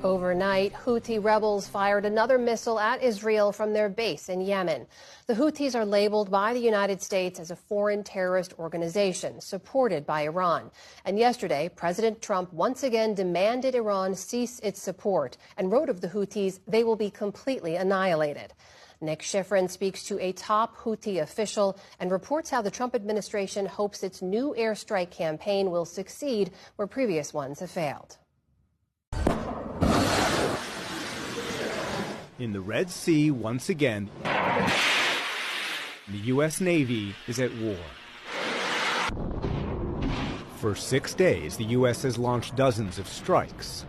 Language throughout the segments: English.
Overnight, Houthi rebels fired another missile at Israel from their base in Yemen. The Houthis are labeled by the United States as a foreign terrorist organization supported by Iran. And yesterday, President Trump once again demanded Iran cease its support and wrote of the Houthis, they will be completely annihilated. Nick Schifrin speaks to a top Houthi official and reports how the Trump administration hopes its new airstrike campaign will succeed where previous ones have failed. In the Red Sea, once again, the U.S. Navy is at war. For 6 days, the U.S. has launched dozens of strikes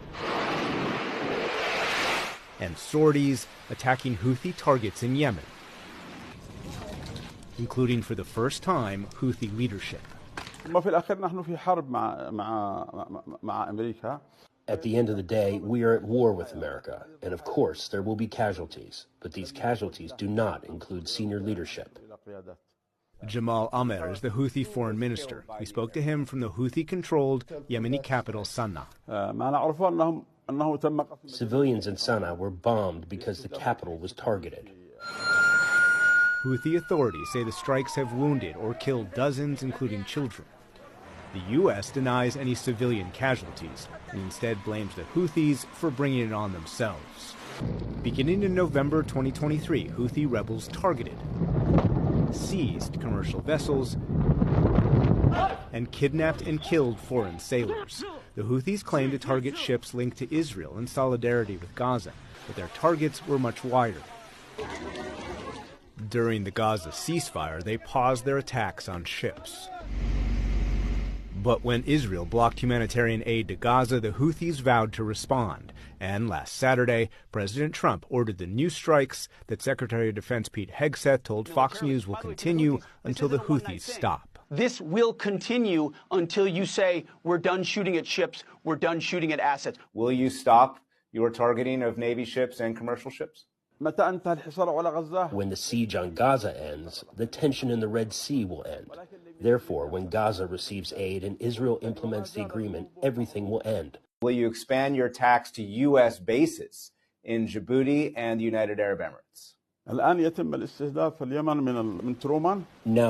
and sorties attacking Houthi targets in Yemen, including for the first time Houthi leadership. At the end of the day, we are at war with America, and of course there will be casualties, but these casualties do not include senior leadership. Jamal Amer is the Houthi foreign minister. We spoke to him from the Houthi-controlled Yemeni capital Sana'a. Civilians in Sana'a were bombed because the capital was targeted. Houthi authorities say the strikes have wounded or killed dozens, including children. The U.S. denies any civilian casualties and instead blames the Houthis for bringing it on themselves. Beginning in November 2023, Houthi rebels targeted, seized commercial vessels, and kidnapped and killed foreign sailors. The Houthis claim to target ships linked to Israel in solidarity with Gaza, but their targets were much wider. During the Gaza ceasefire, they paused their attacks on ships. But when Israel blocked humanitarian aid to Gaza, the Houthis vowed to respond. And last Saturday, President Trump ordered the new strikes that Secretary of Defense Pete Hegseth told Fox News will continue until the Houthis stop. This will continue until you say, we're done shooting at ships, we're done shooting at assets. Will you stop your targeting of Navy ships and commercial ships? When the siege on Gaza ends, the tension in the Red Sea will end. Therefore, when Gaza receives aid and Israel implements the agreement, everything will end. Will you expand your attacks to U.S. bases in Djibouti and the United Arab Emirates? Now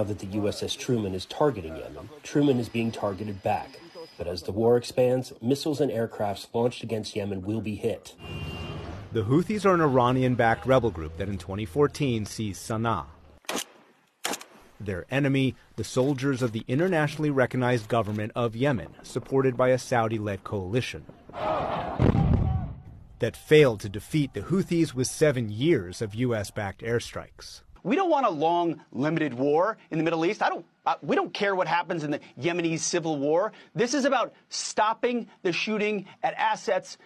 that the USS Truman is targeting Yemen, Truman is being targeted back. But as the war expands, missiles and aircrafts launched against Yemen will be hit. The Houthis are an Iranian-backed rebel group that in 2014 seized Sana'a. Their enemy, the soldiers of the internationally recognized government of Yemen, supported by a Saudi-led coalition, that failed to defeat the Houthis with 7 years of U.S.-backed airstrikes. We don't want a long, limited war in the Middle East. We don't care what happens in the Yemeni civil war. This is about stopping the shooting at assets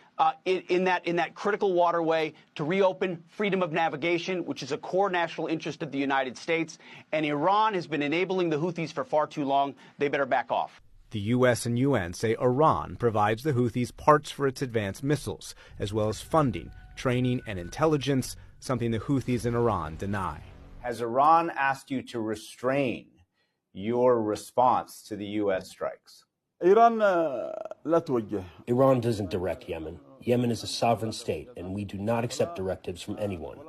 in that critical waterway to reopen freedom of navigation, which is a core national interest of the United States. And Iran has been enabling the Houthis for far too long. They better back off. The U.S. and UN say Iran provides the Houthis parts for its advanced missiles, as well as funding, training, and intelligence, something the Houthis in Iran deny. Has Iran asked you to restrain your response to the U.S. strikes? Iran doesn't direct Yemen. Yemen is a sovereign state, and we do not accept directives from anyone.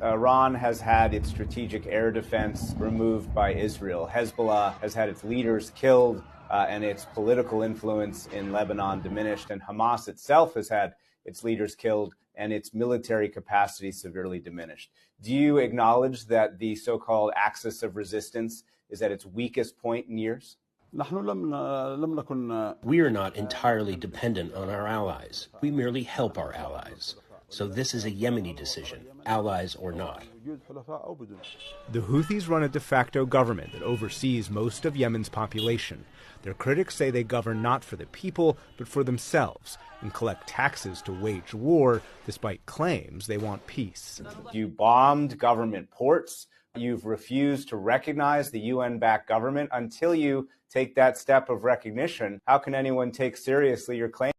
Iran has had its strategic air defense removed by Israel. Hezbollah has had its leaders killed and its political influence in Lebanon diminished. And Hamas itself has had its leaders killed and its military capacity severely diminished. Do you acknowledge that the so-called axis of resistance is at its weakest point in years? We are not entirely dependent on our allies. We merely help our allies. So this is a Yemeni decision, allies or not. The Houthis run a de facto government that oversees most of Yemen's population. Their critics say they govern not for the people, but for themselves, and collect taxes to wage war, despite claims they want peace. You bombed government ports. You've refused to recognize the UN-backed government. Until you take that step of recognition, how can anyone take seriously your claim?